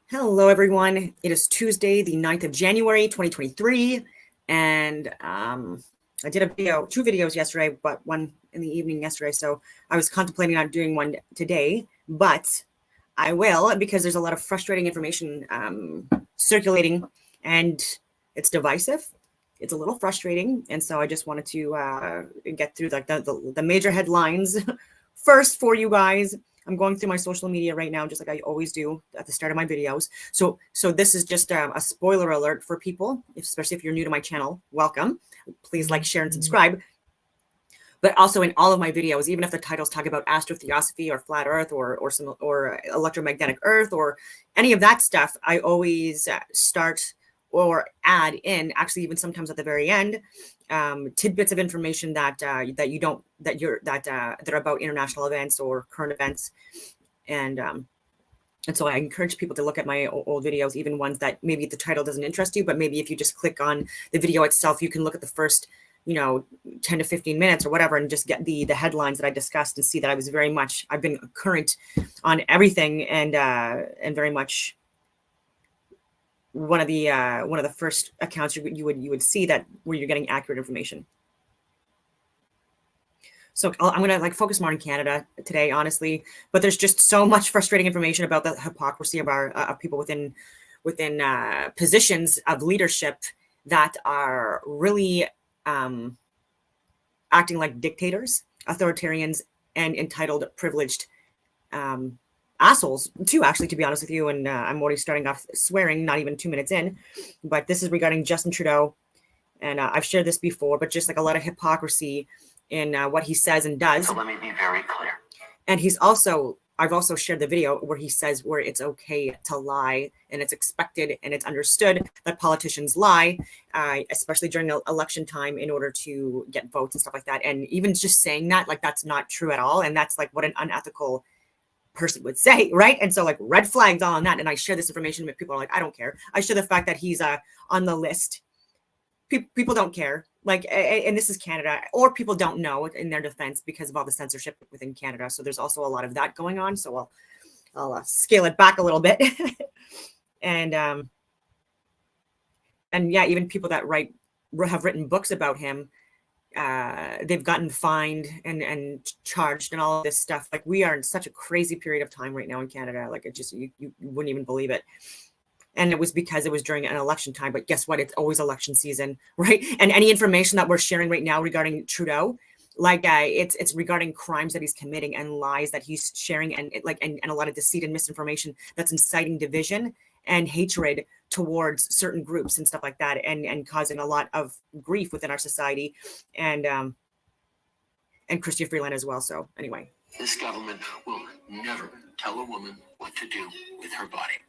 Hello, everyone. It is Tuesday, the 9th of January, 2023. And I did two videos yesterday, but one in the evening yesterday. So I was contemplating on doing one today, but I will because there's a lot of frustrating information circulating and it's divisive. It's a little frustrating. And so I just wanted to get through like the major headlines first for you guys. I'm going through my social media right now, just like I always do at the start of my videos. So this is just a spoiler alert for people, especially if you're new to my channel. Welcome. Please like, share, and subscribe. But also in all of my videos, even if the titles talk about astrotheosophy or flat Earth or electromagnetic Earth or any of that stuff, I always start or add in, actually even sometimes at the very end, tidbits of information that are about international events or current events, and so I encourage people to look at my old videos, even ones that maybe the title doesn't interest you, but maybe if you just click on the video itself, you can look at the first 10 to 15 minutes or whatever, and just get the headlines that I discussed and see that I've been current on everything, and very much one of the first accounts you would see that where you're getting accurate information. So I'm going to focus more on Canada today, honestly, but there's just so much frustrating information about the hypocrisy of our people within positions of leadership that are really acting like dictators, authoritarians, and entitled, privileged assholes too, actually, to be honest with you. And I'm already starting off swearing, not even 2 minutes in, but this is regarding Justin Trudeau. And I've shared this before, but just like a lot of hypocrisy in what he says and does. So let me be very clear. And I've also shared the video where he says where it's okay to lie and it's expected and it's understood that politicians lie, especially during election time in order to get votes and stuff like that. And even just saying that, that's not true at all. And that's what an unethical person would say, right? And so red flags on that. And I share this information with people are like, I don't care. I share the fact that he's on the list. People don't care. And this is Canada, or people don't know in their defense because of all the censorship within Canada. So there's also a lot of that going on. So I'll scale it back a little bit. and yeah, even people that have written books about him, they've gotten fined and charged and all of this stuff. We are in such a crazy period of time right now in Canada. It just, you wouldn't even believe it. And it was because it was during an election time, but guess what? It's always election season, right? And any information that we're sharing right now regarding Trudeau, it's regarding crimes that he's committing and lies that he's sharing, and a lot of deceit and misinformation that's inciting division and hatred towards certain groups and stuff like that, and causing a lot of grief within our society, and Chrystia Freeland as well. So anyway, this government will never tell a woman what to do with her body.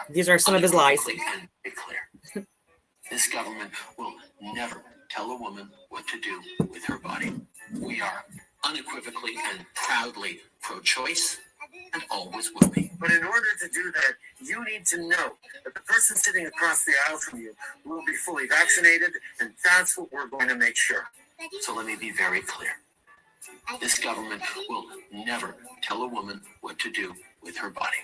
These are some of his lies. And be clear. This government will never tell a woman what to do with her body. We are unequivocally and proudly pro-choice and always will be. But in order to do that, you need to know that the person sitting across the aisle from you will be fully vaccinated, and that's what we're going to make sure. So let me be very clear. This government will never tell a woman what to do with her body.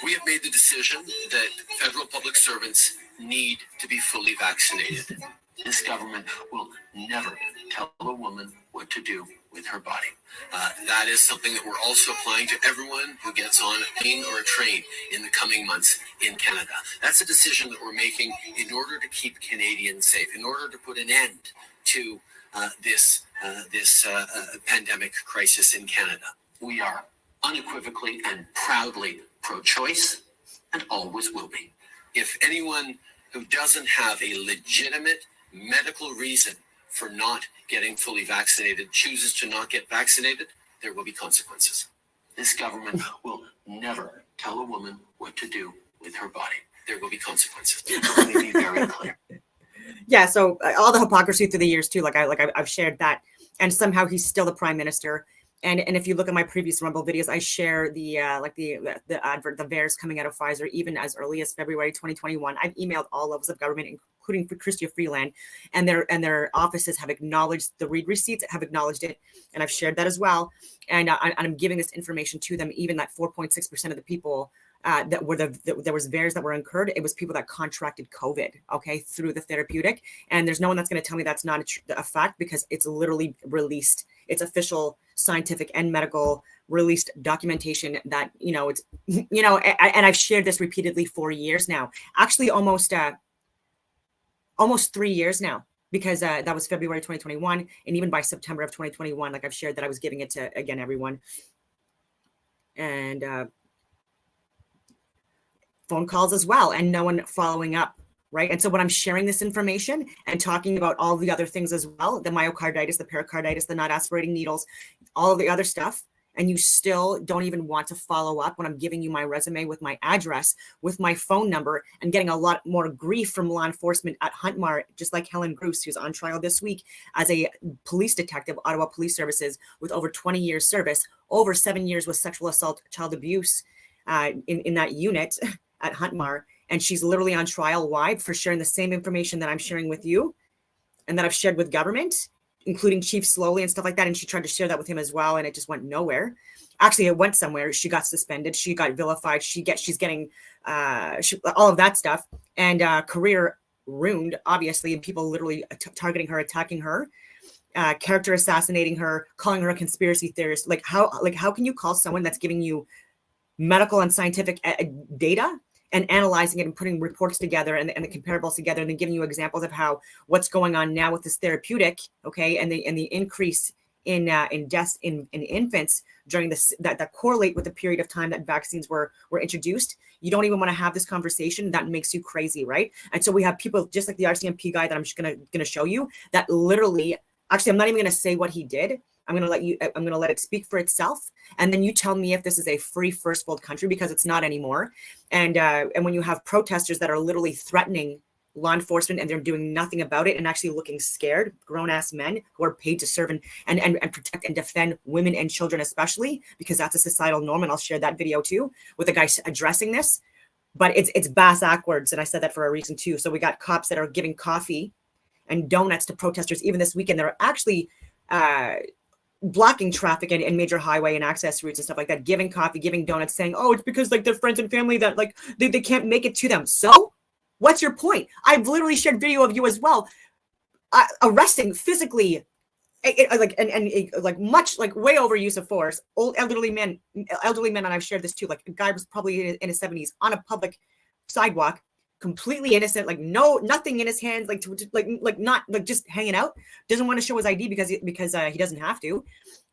We have made the decision that federal public servants need to be fully vaccinated. This government will never tell a woman what to do with her body. That is something that we're also applying to everyone who gets on a plane or a train in the coming months in Canada. That's a decision that we're making in order to keep Canadians safe, in order to put an end to this pandemic crisis in Canada. We are unequivocally and proudly pro-choice and always will be. If anyone who doesn't have a legitimate medical reason for not getting fully vaccinated chooses to not get vaccinated, there will be consequences. This government will never tell a woman what to do with her body. There will be consequences. Let me be very clear. Yeah, so all the hypocrisy through the years too, I've shared that, and somehow he's still the prime minister. And if you look at my previous Rumble videos, I share the VAERS coming out of Pfizer even as early as February 2021. I've emailed all levels of government, including for Chrystia Freeland, and their offices have acknowledged the read receipts, have acknowledged it, and I've shared that as well. And I'm giving this information to them, even that 4.6% of the people that were there was VAERS that were incurred. It was people that contracted COVID, okay, through the therapeutic. And there's no one that's going to tell me that's not a fact, because it's literally released. It's official scientific and medical released documentation that, it's, and I've shared this repeatedly for years now, actually almost 3 years now, because that was February 2021. And even by September of 2021, like I've shared that I was giving it to, again, everyone. And phone calls as well, and no one following up, right? And so when I'm sharing this information and talking about all the other things as well, the myocarditis, the pericarditis, the not aspirating needles, all of the other stuff, and you still don't even want to follow up when I'm giving you my resume with my address, with my phone number, and getting a lot more grief from law enforcement at Huntmar, just like Helen Bruce, who's on trial this week as a police detective, Ottawa Police Services, with over 20 years service, over 7 years with sexual assault, child abuse in that unit at Huntmar. And she's literally on trial. Why? For sharing the same information that I'm sharing with you and that I've shared with government, including Chief Slowly and stuff like that. And she tried to share that with him as well, and it just went nowhere. Actually, it went somewhere. She got suspended. She got vilified. She's getting all of that stuff, and career ruined, obviously, and people literally targeting her, attacking her, character assassinating her, calling her a conspiracy theorist. Like how can you call someone that's giving you medical and scientific data and analyzing it and putting reports together and the comparables together, and then giving you examples of how what's going on now with this therapeutic, okay, and the increase in deaths in infants during this that correlate with the period of time that vaccines were introduced. You don't even want to have this conversation. That makes you crazy, right? And so we have people just like the RCMP guy that I'm just gonna show you, that literally, actually, I'm not even gonna say what he did. I'm going to let it speak for itself. And then you tell me if this is a free first world country, because it's not anymore. And when you have protesters that are literally threatening law enforcement and they're doing nothing about it and actually looking scared, grown ass men who are paid to serve and protect and defend women and children, especially because that's a societal norm. And I'll share that video too with a guy addressing this, but it's bass backwards. And I said that for a reason too. So we got cops that are giving coffee and donuts to protesters. Even this weekend, they're actually, blocking traffic and major highway and access routes and stuff like that, giving coffee, giving donuts, saying, oh, it's because like their friends and family that like they can't make it to them. So what's your point? I've literally shared video of you as well, arresting physically, like much, like way over use of force, old elderly men, and I've shared this too. Like a guy was probably in his 70s on a public sidewalk, completely innocent, like nothing in his hands, not like just hanging out, doesn't want to show his ID because he doesn't have to,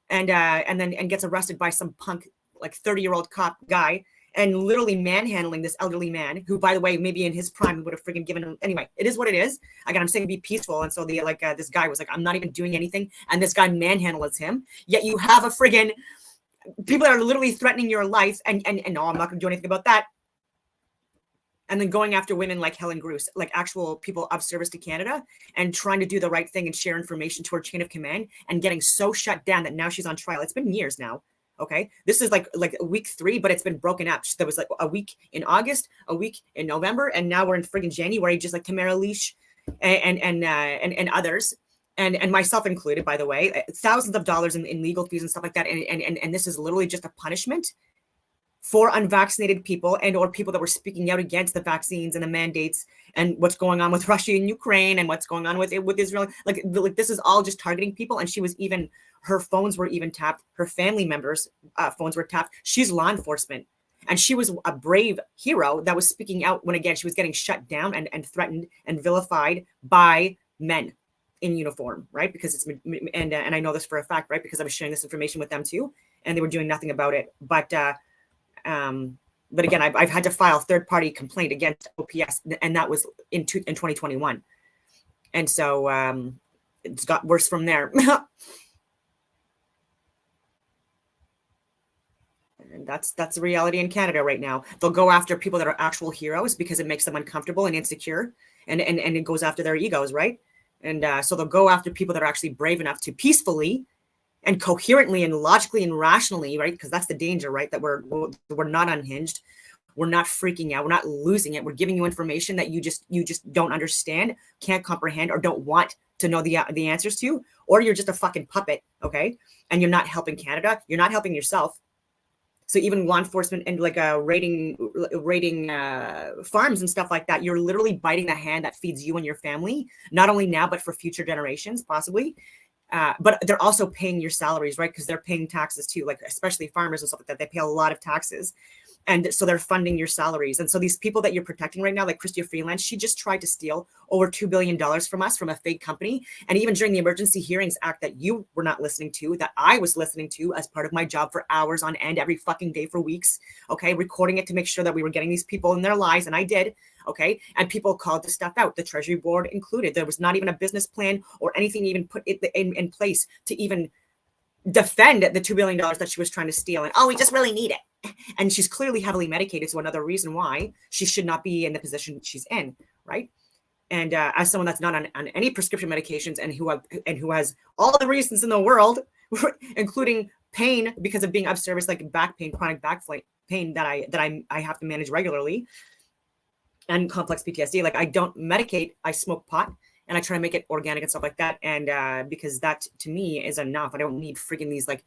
and gets arrested by some punk like 30-year-old cop guy, and literally manhandling this elderly man who, by the way, maybe in his prime would have friggin' given him. Anyway, it is what it is. Again, I'm saying be peaceful, and so this guy was like, I'm not even doing anything, and this guy manhandles him. Yet you have a friggin' people that are literally threatening your life, and no, I'm not going to do anything about that. And then going after women like Helen Bruce, like actual people of service to Canada, and trying to do the right thing and share information to her chain of command, and getting so shut down that now she's on trial. It's been years now. Okay. This is like week 3, but it's been broken up. There was like a week in August, a week in November, and now we're in friggin' January, just like Tamara Leash and others. And myself included, by the way, thousands of dollars in legal fees and stuff like that. And this is literally just a punishment for unvaccinated people and or people that were speaking out against the vaccines and the mandates and what's going on with Russia and Ukraine and what's going on with Israel. Like this is all just targeting people. And her phones were even tapped. Her family members' phones were tapped. She's law enforcement. And she was a brave hero that was speaking out when, again, she was getting shut down and threatened and vilified by men in uniform, right? Because it's, and I know this for a fact, right? Because I was sharing this information with them too, and they were doing nothing about it. But again, I've had to file third-party complaint against OPS, and that was in 2021. And so it's got worse from there. And that's the reality in Canada right now. They'll go after people that are actual heroes because it makes them uncomfortable and insecure, and it goes after their egos, right? And so they'll go after people that are actually brave enough to peacefully and coherently and logically and rationally, right? Because that's the danger, right? That we're not unhinged. We're not freaking out. We're not losing it. We're giving you information that you just don't understand, can't comprehend, or don't want to know the answers to, or you're just a fucking puppet, okay? And you're not helping Canada. You're not helping yourself. So even law enforcement and like raiding farms and stuff like that, you're literally biting the hand that feeds you and your family, not only now, but for future generations, possibly. But they're also paying your salaries, right? Because they're paying taxes too, like especially farmers and stuff like that. They pay a lot of taxes. And so they're funding your salaries. And so these people that you're protecting right now, like Chrystia Freeland, she just tried to steal over $2 billion from us, from a fake company. And even during the Emergency Hearings Act that you were not listening to, that I was listening to as part of my job for hours on end, every fucking day for weeks, okay, recording it to make sure that we were getting these people in their lies. And I did, okay. And people called this stuff out, the Treasury Board included. There was not even a business plan or anything even put in place to even defend the $2 billion that she was trying to steal. And, oh, we just really need it. And she's clearly heavily medicated. So another reason why she should not be in the position she's in, right? And as someone that's not on any prescription medications and who has all the reasons in the world, including pain because of being of service, like back pain, chronic back pain that I have to manage regularly, and complex PTSD. Like I don't medicate, I smoke pot. And I try to make it organic and stuff like that. And because that to me is enough. I don't need friggin' these like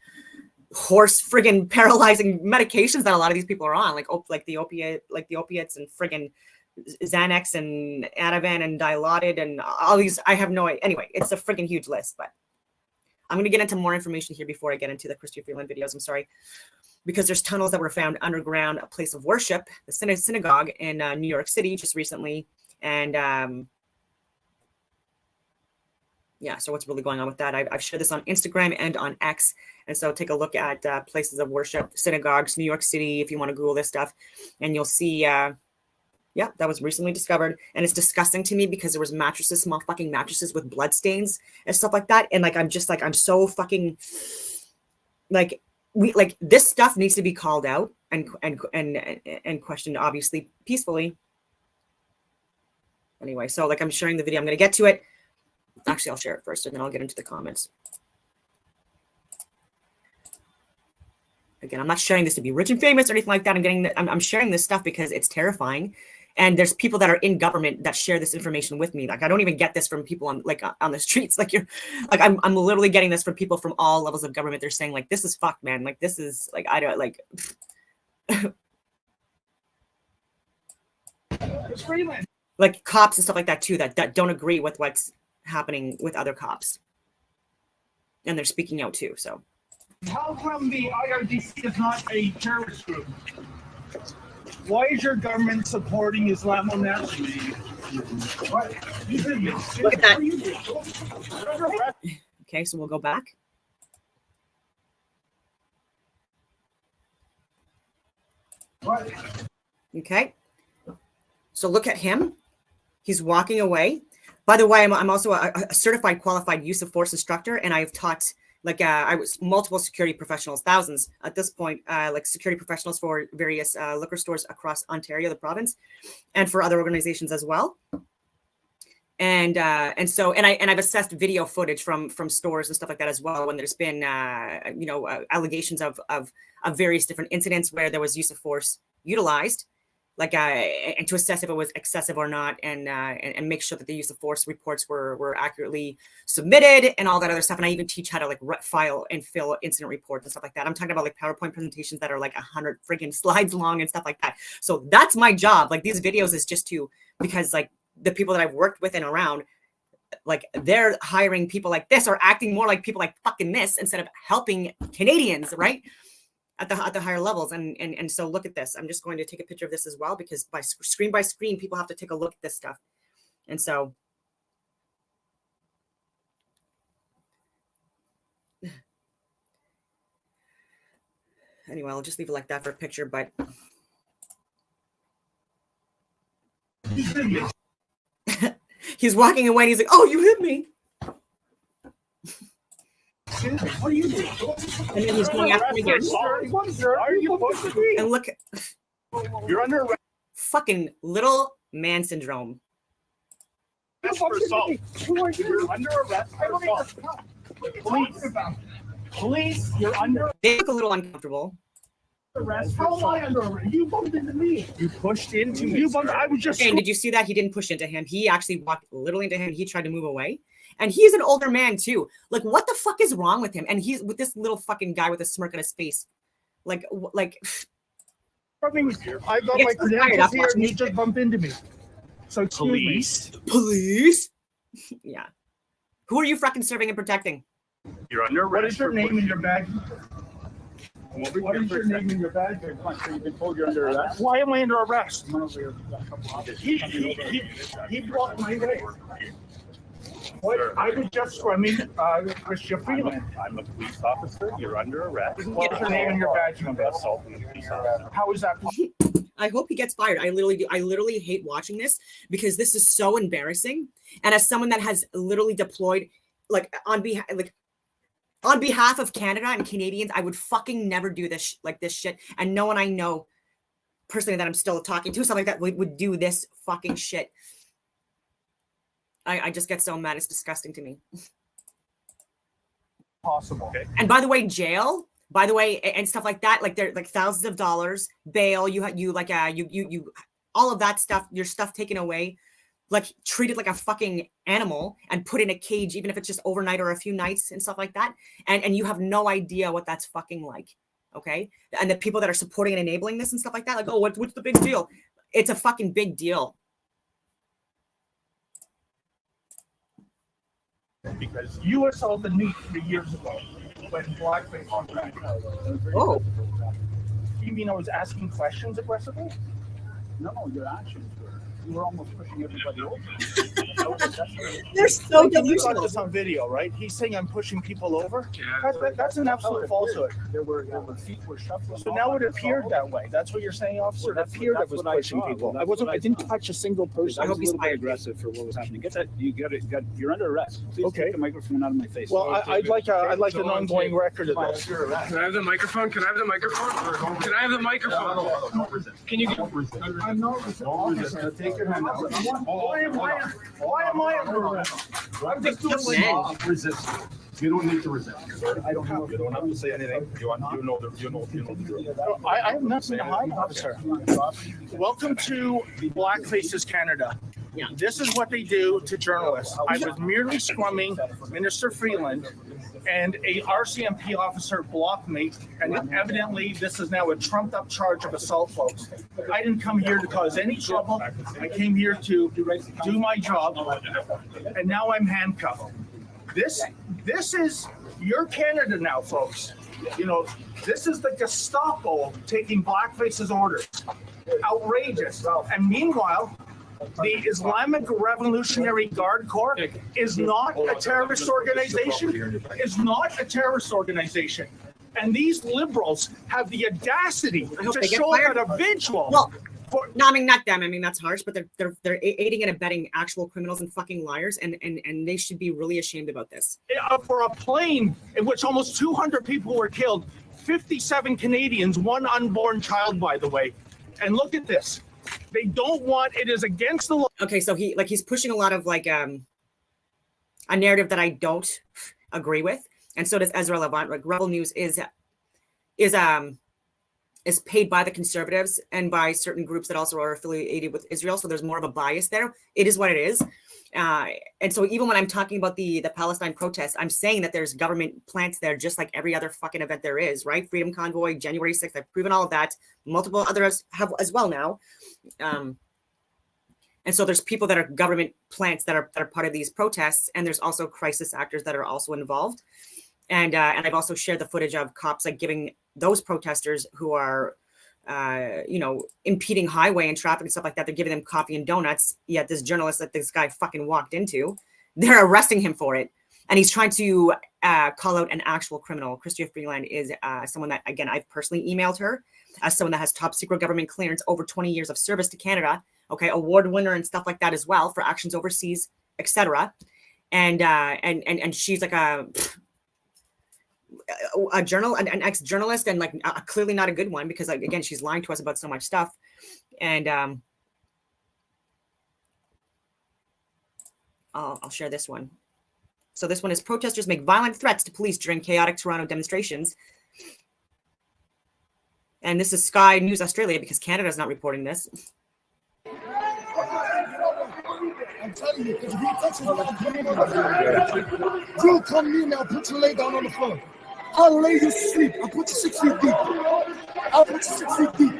horse friggin' paralyzing medications that a lot of these people are on, like the opiates and friggin' Xanax and Ativan and Dilaudid and all these. I have no idea. Anyway, it's a friggin' huge list, but I'm going to get into more information here before I get into the Chrystia Freeland videos. I'm sorry, because there's tunnels that were found underground, a place of worship, the synagogue in New York City just recently. And yeah, so what's really going on with that? I've shared this on Instagram and on X. And so take a look at places of worship, synagogues, New York City, if you want to Google this stuff. And you'll see, yeah, that was recently discovered. And it's disgusting to me because there was mattresses, small fucking mattresses with blood stains and stuff like that. And like, I'm so fucking, like, this stuff needs to be called out and questioned, obviously, peacefully. Anyway, so like I'm sharing the video. I'm going to get to it. Actually, I'll share it first and then I'll get into the comments. Again, I'm not sharing this to be rich and famous or anything like that. I'm sharing this stuff because it's terrifying. And there's people that are in government that share this information with me. Like I don't even get this from people on the streets. I'm literally getting this from people from all levels of government. They're saying like, this is fucked, man. Like this is like, I don't like. Like cops and stuff like that too, that don't agree with what's happening with other cops, and they're speaking out too. So how come the IRGC is not a terrorist group? Why is your government supporting Islamo nationalism? Look at that. Okay, so we'll go back. Okay, so look at him. He's walking away. By the way, I'm also a certified qualified use of force instructor, and I've taught I was multiple security professionals, thousands at this point, like security professionals for various liquor stores across Ontario, the province, and for other organizations as well. And I've assessed video footage from stores and stuff like that as well when there's been allegations of various different incidents where there was use of force utilized. And to assess if it was excessive or not, and make sure that the use of force reports were accurately submitted and all that other stuff. And I even teach how to file and fill incident reports and stuff like that. I'm talking about like PowerPoint presentations that are like 100 friggin' slides long and stuff like that. So that's my job. Like these videos is just because like the people that I've worked with and around, like they're hiring people like this or acting more like people like fucking this instead of helping Canadians, right? At the higher levels. And so look at this. I'm just going to take a picture of this as well, because by screen, people have to take a look at this stuff. And so anyway, I'll just leave it like that for a picture, but he's walking away and he's like, oh, you hit me. What are you doing? And then he's going after me again. Are you pushing me? And look, You're under arrest. Fucking little man syndrome. For assault. You're under arrest for assault. Police, you're under They look a little uncomfortable. arrest. How am I under arrest? You bumped into me. You pushed into me. I was just. And did you see that? He didn't push into him. He actually walked literally into him. He tried to move away. And he's an older man too. Like, what the fuck is wrong with him? And he's with this little fucking guy with a smirk on his face. Like I mean, I got Yes, my I'm tired credentials of here, watching and you this just bumped into me. So excuse me. police. Yeah. Who are you fucking serving and protecting? You're under What arrest. is your name in your bag? What is your name in your bag? You've been told you're under arrest. Why am I under arrest? He blocked my way. What? I was just scrumming Chrystia Freeland. I'm a police officer. You're under arrest. What's your name in your badge number? Assaulting a police officer. How is that? I hope he gets fired. I literally do. I literally hate watching this because this is so embarrassing. And as someone that has literally deployed, like on behalf of Canada and Canadians, I would fucking never do this this shit. And no one I know personally that I'm still talking to, something like that, would do this fucking shit. I just get so mad. It's disgusting to me. Possible. Okay. And by the way, jail, by the way, and stuff like that, like they're like thousands of dollars bail. You all of that stuff, your stuff taken away, like treated like a fucking animal and put in a cage, even if it's just overnight or a few nights and stuff like that. And you have no idea what that's fucking like. Okay. And the people that are supporting and enabling this and stuff like that, like, oh, what's the big deal? It's a fucking big deal. Because you assaulted me 3 years ago when blackface was back. Oh. You mean I was asking questions aggressively? No, your actions were. You were almost pushing everybody over. They're so You got delusional. this on video, right? He's saying I'm pushing people over. Yeah. That's an absolute falsehood. There were feet were shuffling. So now it appeared that way. That's what you're saying, officer? It appeared I was pushing people. I didn't touch a single person. I I hope was a he's little bit fired. aggressive for what was happening. Get that. You're under arrest. Please Okay. take the microphone out of my face. Well, I'd like an ongoing record of this. Can I have the microphone? Can I have the microphone? Can I have the microphone? Can you I'm not officer. Take your hand out. Why am I under arrest? I'm just doing my job. resist? You don't need to resist. I don't have. You don't have to say anything. You know the drill. I have nothing to hide, officer. Welcome to Blackfaces Canada. Yeah. This is what they do to journalists. I was merely scrumming Minister Freeland, and a RCMP officer blocked me, and evidently this is now a trumped-up charge of assault, folks. I didn't come here to cause any trouble. I came here to do my job, and now I'm handcuffed. This is your Canada now, folks. You know, this is the Gestapo taking blackface's orders. Outrageous. And meanwhile, the Islamic Revolutionary Guard Corps is not a terrorist organization. Is not a terrorist organization. And these liberals have the audacity hope to they get show fired. that a visual. Well, no, I mean not them. I mean that's harsh, but they're aiding and abetting actual criminals and fucking liars, and they should be really ashamed about this. For a plane in which almost 200 people were killed, 57 Canadians, one unborn child, by the way. And look at this. They don't want, it is against the law. Okay, so he's pushing a lot of a narrative that I don't agree with, and so does Ezra Levant. Like Rebel News is paid by the conservatives and by certain groups that also are affiliated with Israel. So there's more of a bias there. It is what it is. And so even when I'm talking about the Palestine protests, I'm saying that there's government plants there, just like every other fucking event there is, right? Freedom Convoy, January 6th. I've proven all of that. Multiple others have as well now. And so there's people that are government plants that are part of these protests. And there's also crisis actors that are also involved. And I've also shared the footage of cops giving those protesters who are, impeding highway and traffic and stuff like that. They're giving them coffee and donuts. Yet this journalist that this guy fucking walked into, they're arresting him for it. And he's trying to call out an actual criminal. Chrystia Freeland is someone that, again, I've personally emailed her as someone that has top secret government clearance, over 20 years of service to Canada. Okay, award winner and stuff like that as well for actions overseas, etc. And she's like an ex-journalist, and clearly not a good one, because again, she's lying to us about so much stuff. And I'll share this one. So this one is: protesters make violent threats to police during chaotic Toronto demonstrations. And this is Sky News Australia, because Canada's not reporting this. I'm telling you, because if he touches the Drew, come near now, put your leg down on the floor. I'll lay you to sleep. I'll put you 6 feet deep. I'll put you 6 feet deep.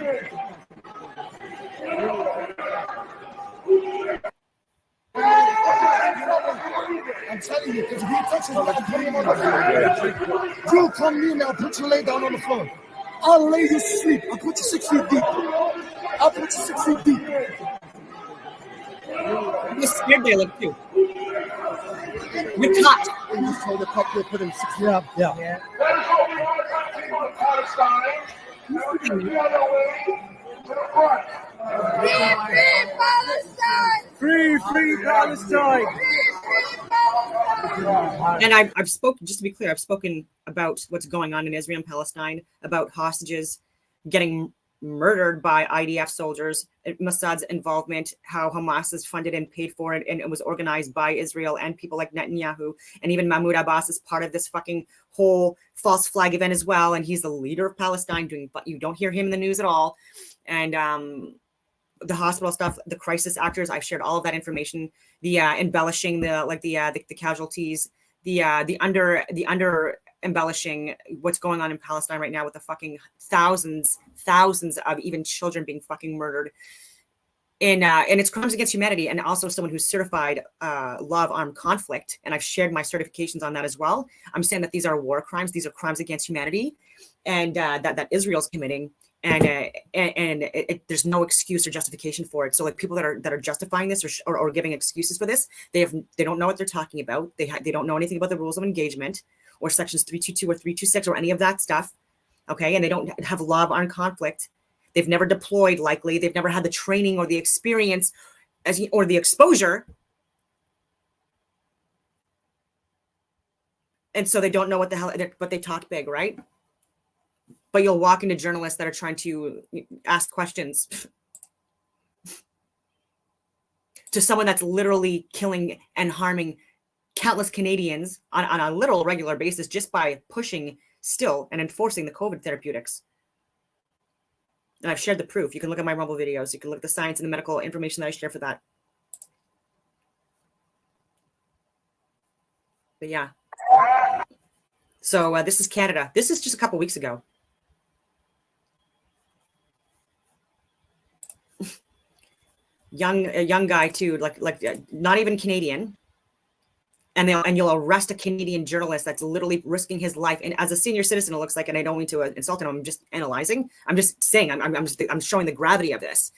I'm telling you, because if he touches me, I'll put him on the floor. You come near me, I'll put you lay down on the floor. I'll lay you to sleep. I'll put you 6 feet deep. I'll put you 6 feet deep. You're scared they look too. You're cut. And just told the cop to put him 6 feet up. Yeah. Free Palestine. And I've spoken, just to be clear, I've spoken about what's going on in Israel and Palestine, about hostages getting murdered by IDF soldiers, Mossad's involvement, how Hamas is funded and paid for it, and it was organized by Israel and people like Netanyahu, and even Mahmoud Abbas is part of this fucking whole false flag event as well, and he's the leader of Palestine, but you don't hear him in the news at all. And the hospital stuff, the crisis actors, I've shared all of that information, the embellishing the casualties, the under embellishing what's going on in Palestine right now with the fucking thousands of even children being fucking murdered. And it's crimes against humanity, and also someone who's certified law of armed conflict. And I've shared my certifications on that as well. I'm saying that these are war crimes. These are crimes against humanity, and that Israel's committing. And there's no excuse or justification for it. So like people that are justifying this or giving excuses for this, they don't know what they're talking about. They don't know anything about the rules of engagement or sections 322 or 326 or any of that stuff. Okay, and they don't have law of armed conflict. They've never deployed, likely. They've never had the training or the experience or the exposure. And so they don't know what the hell, but they talk big, right? But you'll walk into journalists that are trying to ask questions to someone that's literally killing and harming countless Canadians on a literal regular basis just by pushing still and enforcing the COVID therapeutics. And I've shared the proof. You can look at my Rumble videos. You can look at the science and the medical information that I share for that. But yeah. So this is Canada. This is just a couple weeks ago. A young guy too, like not even Canadian, and you'll arrest a Canadian journalist that's literally risking his life. And as a senior citizen, it looks like, and I don't mean to insult him. I'm just analyzing. I'm just saying. I'm showing the gravity of this,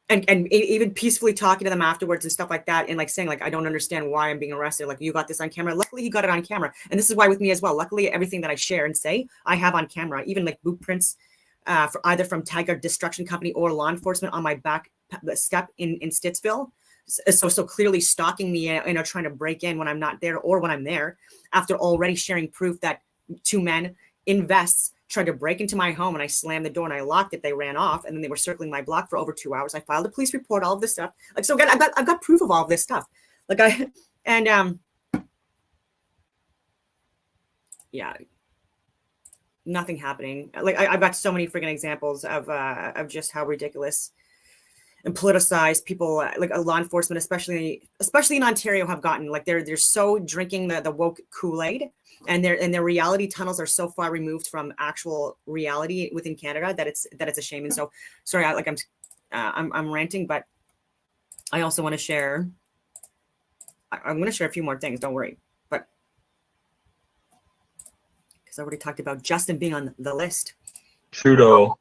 and even peacefully talking to them afterwards and stuff like that, and like saying like I don't understand why I'm being arrested. Like you got this on camera. Luckily, he got it on camera, and this is why with me as well. Luckily, everything that I share and say, I have on camera. Even like blueprints, for either from Tiger Destruction Company or law enforcement on my back step in Stittsville. So clearly stalking me, trying to break in when I'm not there or when I'm there, after already sharing proof that 2 men in vests tried to break into my home, and I slammed the door and I locked it. They ran off, and then they were circling my block for over 2 hours. I filed a police report, all of this stuff. Like, so again, I've got proof of all of this stuff. Yeah, nothing happening. Like I've got so many freaking examples of just how ridiculous and politicized people, like law enforcement, especially in Ontario, have gotten. Like they're so drinking the woke Kool-Aid, and their reality tunnels are so far removed from actual reality within Canada that it's a shame. And so, sorry, I'm ranting, but I also want to share. I'm going to share a few more things. Don't worry, but because I already talked about Justin being on the list. Trudeau.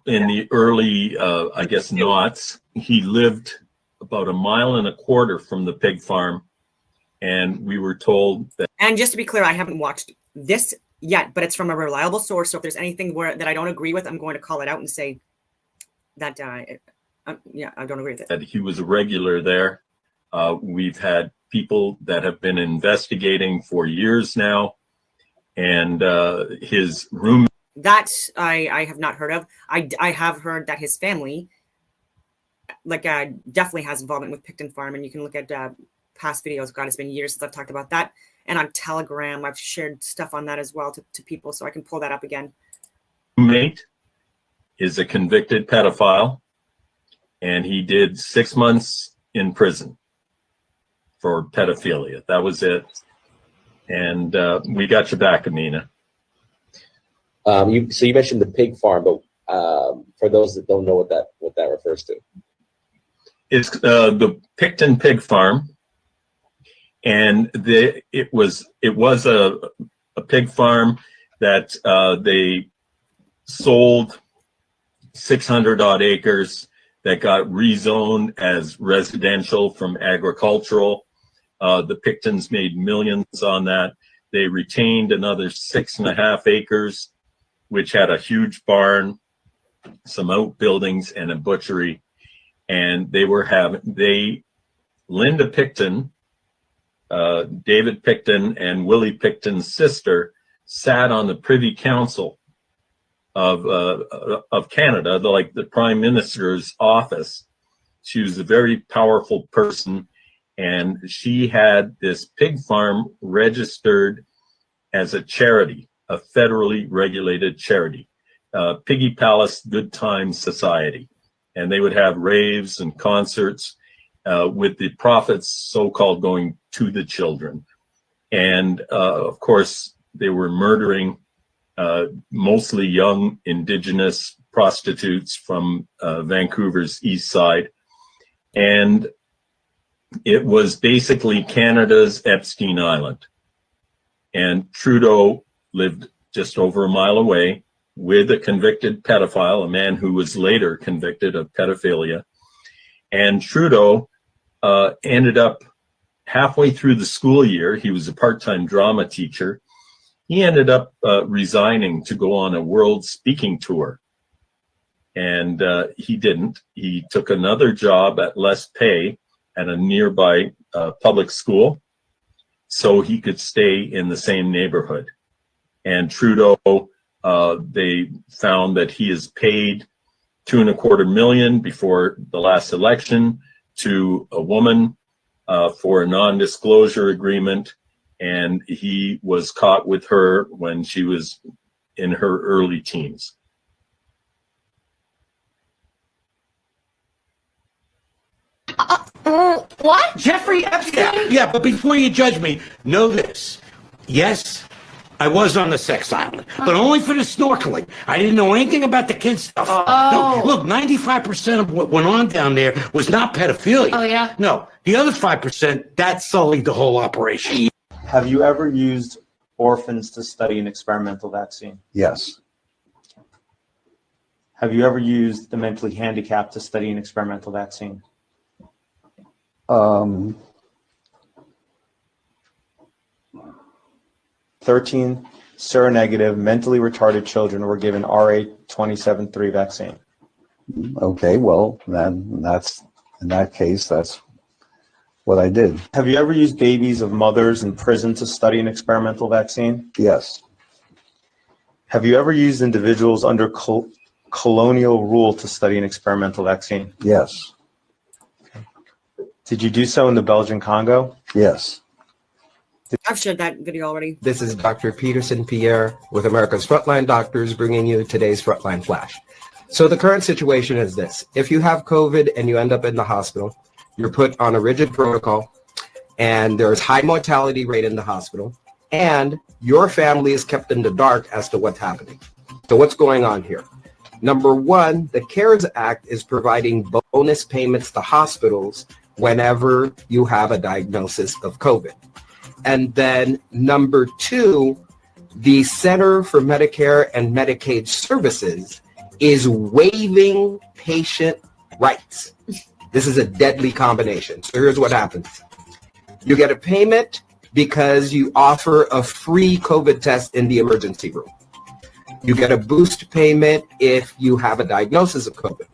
In the early, I guess, noughts, he lived about 1.25 miles from the pig farm, and we were told that. And just to be clear, I haven't watched this yet, but it's from a reliable source. So if there's anything that I don't agree with, I'm going to call it out and say that, I don't agree with it. That he was a regular there. We've had people that have been investigating for years now, and his room. That I have not heard of. I have heard that his family, definitely has involvement with Picton Farm, and you can look at past videos. God, it's been years since I've talked about that. And on Telegram, I've shared stuff on that as well to people, so I can pull that up again. Roommate is a convicted pedophile, and he did 6 months in prison for pedophilia. That was it. And we got your back, Amina. So you mentioned the pig farm, but for those that don't know what that refers to, It's the Picton Pig Farm, and it was a pig farm that they sold 600 odd acres that got rezoned as residential from agricultural. The Pictons made millions on that. They retained another 6.5 acres, which had a huge barn, some outbuildings, and a butchery. And Linda Picton, David Picton, and Willie Picton's sister sat on the Privy Council of Canada, like the Prime Minister's office. She was a very powerful person, and she had this pig farm registered as a charity, a federally regulated charity, Piggy Palace Good Times Society. And they would have raves and concerts with the profits so-called going to the children. And of course, they were murdering mostly young Indigenous prostitutes from Vancouver's east side. And it was basically Canada's Epstein Island. And Trudeau lived just over a mile away with a convicted pedophile, a man who was later convicted of pedophilia. And Trudeau ended up halfway through the school year. He was a part-time drama teacher. He ended up resigning to go on a world speaking tour. And he didn't. He took another job at less pay at a nearby public school so he could stay in the same neighborhood. And Trudeau, they found that he has paid $2.25 million before the last election to a woman for a non-disclosure agreement, and he was caught with her when she was in her early teens. What? Jeffrey Epstein? Yeah, but before you judge me, know this. Yes, I was on the sex island, but only for the snorkeling. I didn't know anything about the kids stuff. No, look, 95% of what went on down there was not pedophilia. Oh, yeah? No, the other 5%, that sullied the whole operation. Have you ever used orphans to study an experimental vaccine? Yes. Have you ever used the mentally handicapped to study an experimental vaccine? 13 seronegative, mentally retarded children were given RA-27-3 vaccine. Okay, well, then that's, in that case, that's what I did. Have you ever used babies of mothers in prison to study an experimental vaccine? Yes. Have you ever used individuals under colonial rule to study an experimental vaccine? Yes. Did you do so in the Belgian Congo? Yes. I've shared that video already. This is Dr. Peterson Pierre with America's Frontline Doctors bringing you today's Frontline Flash. So the current situation is this. If you have COVID and you end up in the hospital, you're put on a rigid protocol and there's high mortality rate in the hospital and your family is kept in the dark as to what's happening. So what's going on here? Number one, the CARES Act is providing bonus payments to hospitals whenever you have a diagnosis of COVID. And then number two, the Center for Medicare and Medicaid Services is waiving patient rights. This is a deadly combination. So here's what happens. You get a payment because you offer a free COVID test in the emergency room. You get a boost payment if you have a diagnosis of COVID.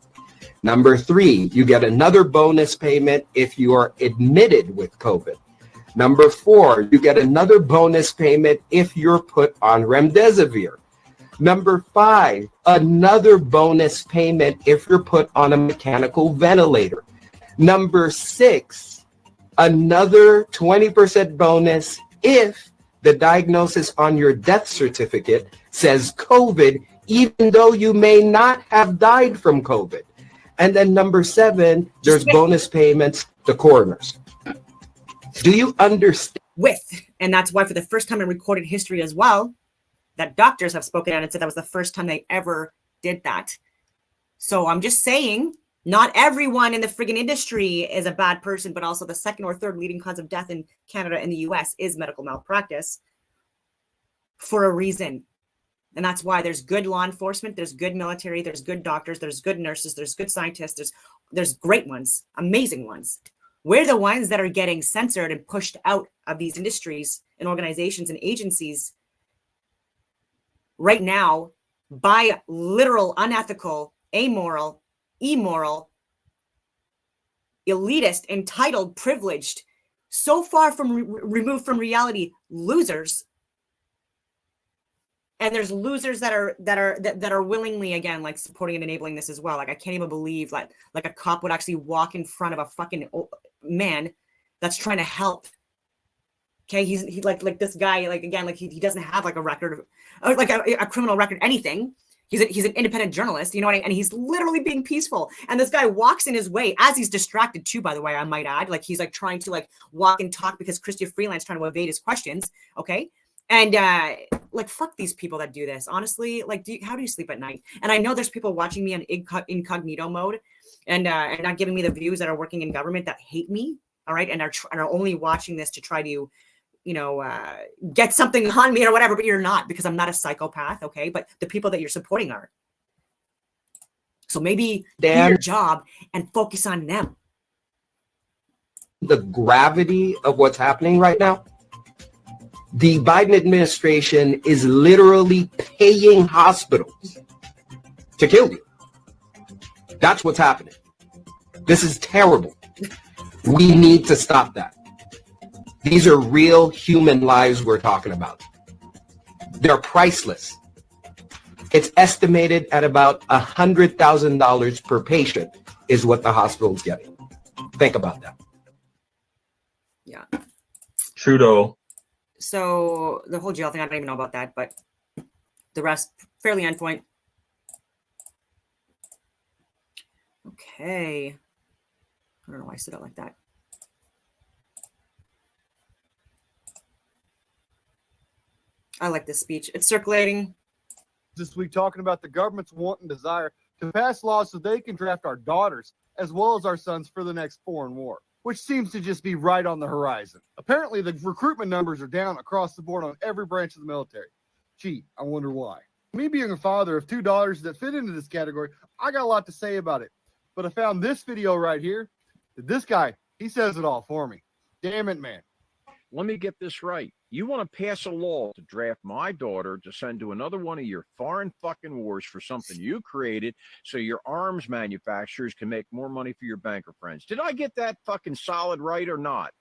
Number three, you get another bonus payment if you are admitted with COVID. Number four, you get another bonus payment if you're put on remdesivir. Number five, another bonus payment if you're put on a mechanical ventilator. Number six, another 20% bonus if the diagnosis on your death certificate says COVID, even though you may not have died from COVID. And then number seven, there's bonus payments to coroners. Do you understand? And that's why for the first time in recorded history as well, that doctors have spoken out and said that was the first time they ever did that. So I'm just saying, not everyone in the friggin' industry is a bad person, but also the second or third leading cause of death in Canada and the US is medical malpractice for a reason. And that's why there's good law enforcement, there's good military, there's good doctors, there's good nurses, there's good scientists, there's great ones, amazing ones. We're the ones that are getting censored and pushed out of these industries and organizations and agencies right now by literal, unethical, amoral, immoral, elitist, entitled, privileged, so far from removed from reality losers. And there's losers that are willingly, again, like supporting and enabling this as well. Like I can't even believe like a cop would actually walk in front of a fucking man that's trying to help. Okay, he's like this guy, like again, like he doesn't have like a record of like a criminal record, anything. He's an independent journalist, you know what I mean? And he's literally being peaceful. And this guy walks in his way as he's distracted too, by the way, I might add. Like he's like trying to like walk and talk because Chrystia Freeland's trying to evade his questions. Okay. And like, fuck these people that do this. Honestly, like, how do you sleep at night? And I know there's people watching me on incognito mode and not giving me the views that are working in government that hate me. All right. And are only watching this to try to, you know, get something on me or whatever, but you're not, because I'm not a psychopath. Okay. But the people that you're supporting are. So maybe do your job and focus on them. The gravity of what's happening right now. The Biden administration is literally paying hospitals to kill you. That's what's happening. This is terrible. We need to stop that. These are real human lives we're talking about. They're priceless. It's estimated at about $100,000 per patient is what the hospital's getting. Think about that. Yeah. Trudeau. So the whole jail thing, I don't even know about that, but the rest fairly on point. Okay. I don't know why I said it like that. I like this speech. It's circulating. This week talking about the government's want and desire to pass laws so they can draft our daughters as well as our sons for the next foreign war, which seems to just be right on the horizon. Apparently, the recruitment numbers are down across the board on every branch of the military. Gee, I wonder why. Me being a father of two daughters that fit into this category, I got a lot to say about it. But I found this video right here. This guy, he says it all for me. Damn it, man. Let me get this right. You want to pass a law to draft my daughter to send to another one of your foreign fucking wars for something you created so your arms manufacturers can make more money for your banker friends. Did I get that fucking solid right or not?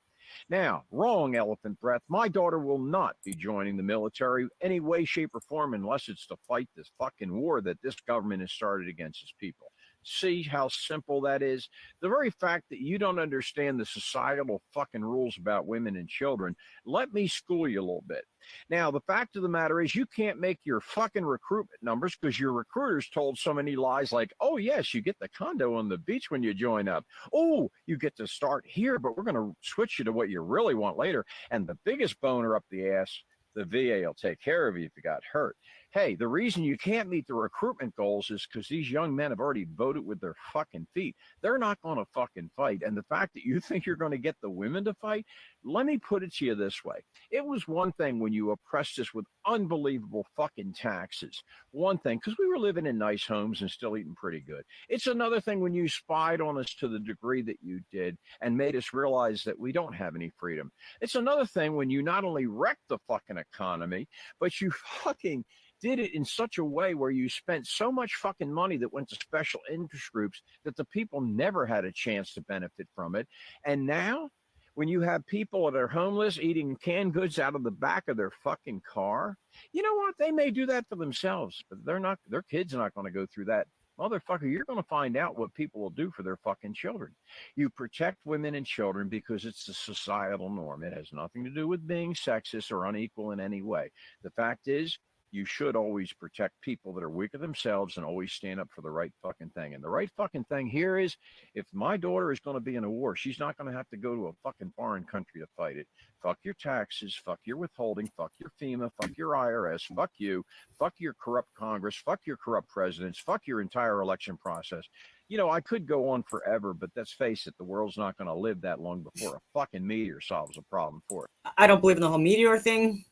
Now, wrong, elephant breath. My daughter will not be joining the military any way, shape, or form unless it's to fight this fucking war that this government has started against its people. See how simple that is? The very fact that you don't understand the societal fucking rules about women and children, let me school you a little bit. Now, the fact of the matter is you can't make your fucking recruitment numbers because your recruiters told so many lies like, oh, yes, you get the condo on the beach when you join up. Oh, you get to start here, but we're going to switch you to what you really want later. And the biggest boner up the ass, the VA will take care of you if you got hurt. Hey, the reason you can't meet the recruitment goals is because these young men have already voted with their fucking feet. They're not going to fucking fight. And the fact that you think you're going to get the women to fight, let me put it to you this way. It was one thing when you oppressed us with unbelievable fucking taxes. One thing, because we were living in nice homes and still eating pretty good. It's another thing when you spied on us to the degree that you did and made us realize that we don't have any freedom. It's another thing when you not only wrecked the fucking economy, but you fucking did it in such a way where you spent so much fucking money that went to special interest groups that the people never had a chance to benefit from it. And now, when you have people that are homeless eating canned goods out of the back of their fucking car, you know what? They may do that for themselves, but their kids are not going to go through that. Motherfucker, you're going to find out what people will do for their fucking children. You protect women and children because it's the societal norm. It has nothing to do with being sexist or unequal in any way. The fact is, you should always protect people that are weaker themselves and always stand up for the right fucking thing. And the right fucking thing here is, if my daughter is going to be in a war, she's not going to have to go to a fucking foreign country to fight it. Fuck your taxes, fuck your withholding, fuck your FEMA, fuck your IRS, fuck you, fuck your corrupt Congress, fuck your corrupt presidents, fuck your entire election process. You know, I could go on forever, but let's face it, the world's not going to live that long before a fucking meteor solves a problem for it. I don't believe in the whole meteor thing.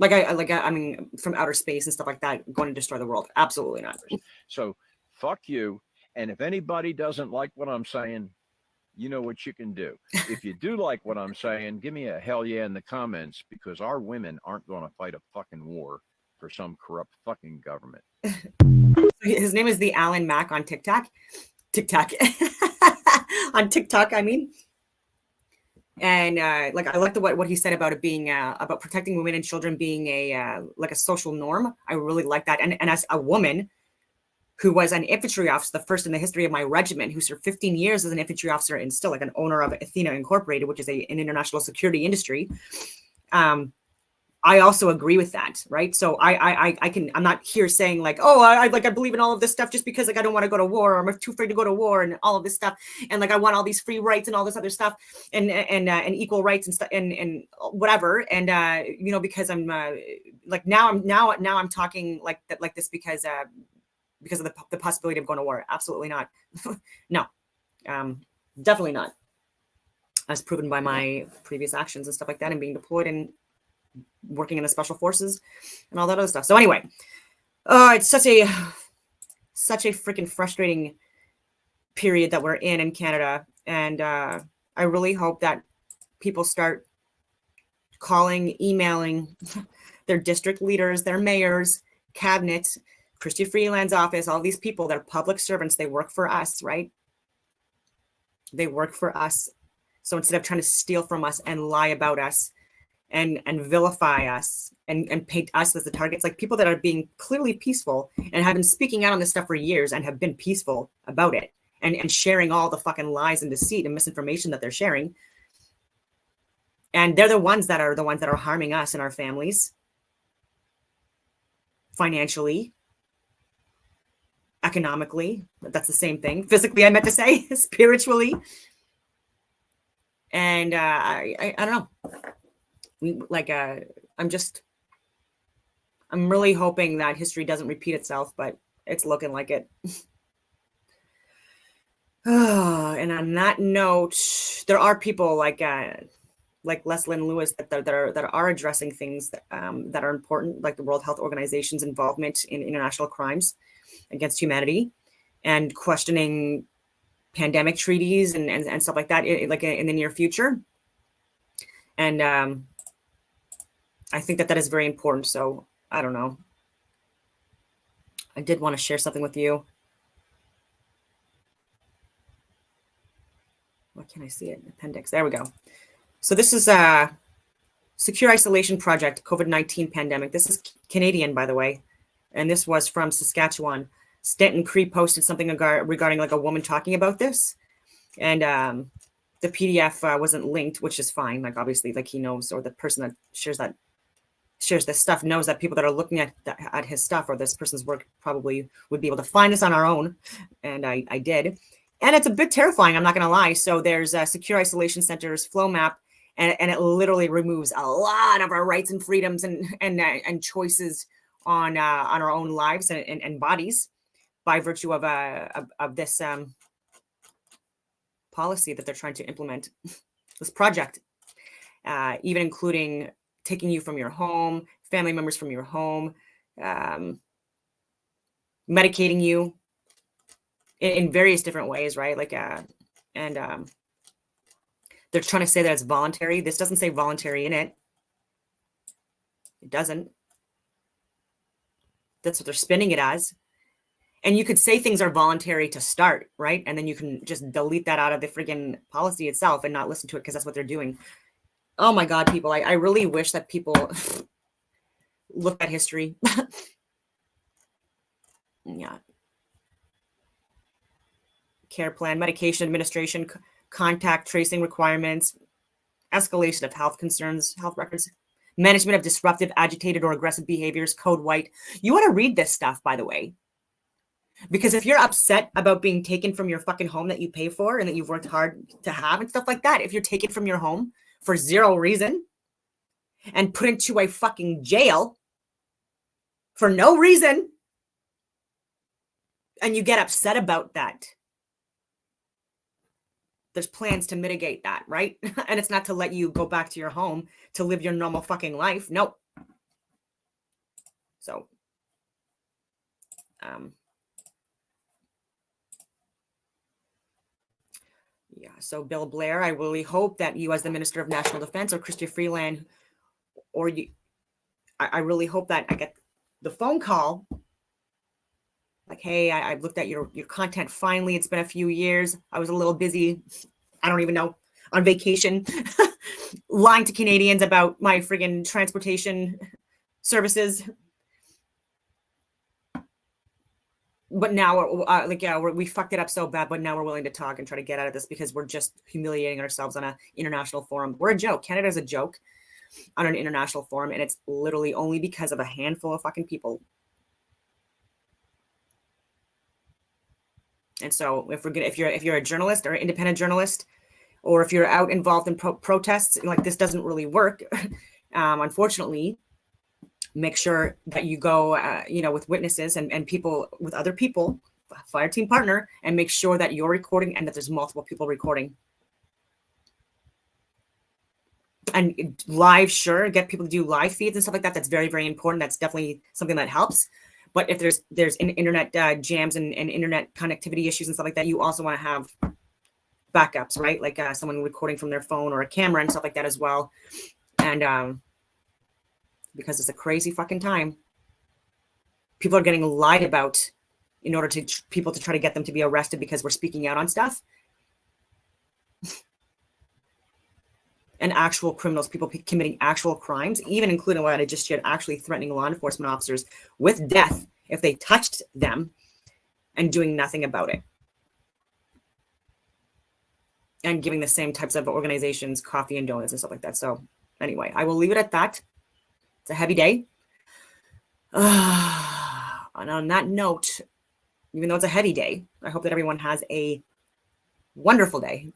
I mean, from outer space and stuff like that, going to destroy the world. Absolutely not. So fuck you. And if anybody doesn't like what I'm saying, you know what you can do. If you do like what I'm saying, give me a hell yeah in the comments, because our women aren't going to fight a fucking war for some corrupt fucking government. His name is the Alan Mack on TikTok. On TikTok, I mean. And I like what he said about it being about protecting women and children being a social norm. I really like that. And as a woman who was an infantry officer, the first in the history of my regiment, who served 15 years as an infantry officer and still like an owner of Athena Incorporated, which is an international security industry. I also agree with that, right? So I'm not here saying like, oh, I believe in all of this stuff just because like I don't want to go to war, or I'm too afraid to go to war and all of this stuff, and like I want all these free rights and all this other stuff and equal rights and stuff and whatever, and you know, because I'm like now I'm talking like this because of the possibility of going to war. Absolutely not. No, definitely not, as proven by my previous actions and stuff like that, and being deployed and working in the special forces and all that other stuff. So anyway, it's such a freaking frustrating period that we're in Canada. And I really hope that people start calling, emailing their district leaders, their mayors, cabinets, Chrystia Freeland's office, all these people, they're public servants. They work for us, right? They work for us. So instead of trying to steal from us and lie about us, and vilify us and paint us as the targets, like people that are being clearly peaceful and have been speaking out on this stuff for years and have been peaceful about it and sharing all the fucking lies and deceit and misinformation that they're sharing. And they're the ones that are harming us and our families financially, economically. That's the same thing. Physically, I meant to say, spiritually. And I don't know. I'm really hoping that history doesn't repeat itself, but it's looking like it. And on that note, there are people like Leslyn Lewis that are addressing things that are important, like the World Health Organization's involvement in international crimes against humanity, and questioning pandemic treaties and stuff like that, in the near future. And I think that is very important. So I don't know. I did want to share something with you. What can I see it? Appendix. There we go. So this is a Secure Isolation Project, COVID-19 pandemic. This is Canadian, by the way. And this was from Saskatchewan. Stanton Cree posted something regarding like a woman talking about this. And the PDF wasn't linked, which is fine. Like obviously, like he knows, or the person that shares this stuff knows that people that are looking at his stuff or this person's work probably would be able to find us on our own. And I did. And it's a bit terrifying, I'm not going to lie. So there's a Secure Isolation Center's flow map, and it literally removes a lot of our rights and freedoms and choices on our own lives and bodies by virtue of this policy that they're trying to implement, this project, even including taking you from your home, family members from your home, medicating you in various different ways, right? And they're trying to say that it's voluntary. This doesn't say voluntary in it. It doesn't. That's what they're spinning it as. And you could say things are voluntary to start, right? And then you can just delete that out of the freaking policy itself and not listen to it, because that's what they're doing. Oh my God, people, I really wish that people look at history. Yeah. Care plan, medication administration, contact tracing requirements, escalation of health concerns, health records, management of disruptive, agitated, or aggressive behaviors, code white. You want to read this stuff, by the way. Because if you're upset about being taken from your fucking home that you pay for and that you've worked hard to have and stuff like that, if you're taken from your home for zero reason and put into a fucking jail for no reason, and you get upset about that, there's plans to mitigate that, right? And it's not to let you go back to your home to live your normal fucking life. Nope. So, yeah, so Bill Blair, I really hope that you as the Minister of National Defense or Chrystia Freeland, or you, I really hope that I get the phone call like, hey, I've looked at your content finally. It's been a few years. I was a little busy. I don't even know, on vacation, lying to Canadians about my friggin' transportation services. But now, we fucked it up so bad, but now we're willing to talk and try to get out of this because we're just humiliating ourselves on an international forum. We're a joke. Canada's a joke on an international forum, and it's literally only because of a handful of fucking people. And so if you're a journalist or an independent journalist, or if you're out involved in protests, like this doesn't really work. Unfortunately, make sure that you go, with witnesses and people, with other people, fire team partner, and make sure that you're recording and that there's multiple people recording. And live, sure, get people to do live feeds and stuff like that. That's very, very important. That's definitely something that helps. But if there's internet jams and internet connectivity issues and stuff like that, you also want to have backups, right? Like someone recording from their phone or a camera and stuff like that as well. And because it's a crazy fucking time, people are getting lied about in order to people to try to get them to be arrested because we're speaking out on stuff. And actual criminals, people committing actual crimes, even including what I just shared, actually threatening law enforcement officers with death if they touched them, and doing nothing about it. And giving the same types of organizations coffee and donuts and stuff like that. So anyway, I will leave it at that. It's a heavy day. And on that note, even though it's a heavy day, I hope that everyone has a wonderful day.